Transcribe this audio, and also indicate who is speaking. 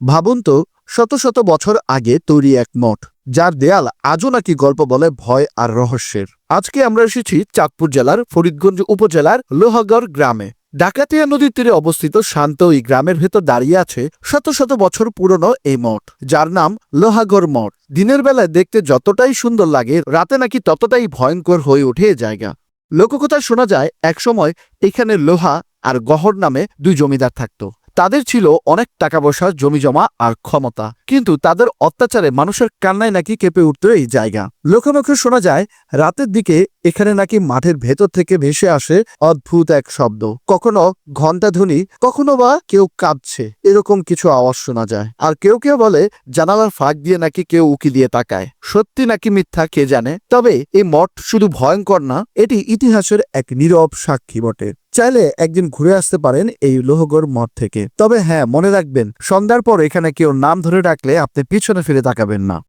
Speaker 1: ভাবুন তো, শত শত বছর আগে তৈরি এক মঠ, যার দেয়াল আজও নাকি গল্প বলে ভয় আর রহস্যের। আজকে আমরা এসেছি চাঁদপুর জেলার ফরিদগঞ্জ উপজেলার লোহাগড় গ্রামে। ডাকাতিয়া নদীর তীরে অবস্থিত শান্ত এই গ্রামের ভেতর দাঁড়িয়ে আছে শত শত বছর পুরনো এই মঠ, যার নাম লোহাগড় মঠ। দিনের বেলায় দেখতে যতটাই সুন্দর লাগে, রাতে নাকি ততটাই ভয়ঙ্কর হয়ে ওঠে এই জায়গা। লোককথা শোনা যায়, একসময় এখানে লোহা আর গহর নামে দুই জমিদার থাকতো। তাদের ছিল অনেক টাকা পয়সা, জমি জমা আর ক্ষমতা, কিন্তু তাদের অত্যাচারে মানুষের কান্নায় নাকি কেঁপে উঠত এই জায়গা। লোকে মুখে শোনা যায়, রাতের দিকে এখানে নাকি মাঠের ভেতর থেকে ভেসে আসে অদ্ভুত এক শব্দ। কখনো ঘণ্টাধ্বনি, কখনো বা কেউ কাঁদছে, এরকম কিছু আওয়াজ শোনা যায়। আর কেউ কেউ বলে জানালার ফাঁক দিয়ে নাকি কেউ উকি দিয়ে তাকায়। সত্যি নাকি মিথ্যা কে জানে, তবে এই মঠ শুধু ভয়ঙ্কর না, এটি ইতিহাসের এক নীরব সাক্ষী বটে। চাইলে একদিন ঘুরে আসতে পারেন এই লোহগড় মঠ থেকে। তবে হ্যাঁ, মনে রাখবেন, সন্ধ্যার পর এখানে কেউ নাম ধরে ডাকলে আপনি পিছনে ফিরে তাকাবেন না।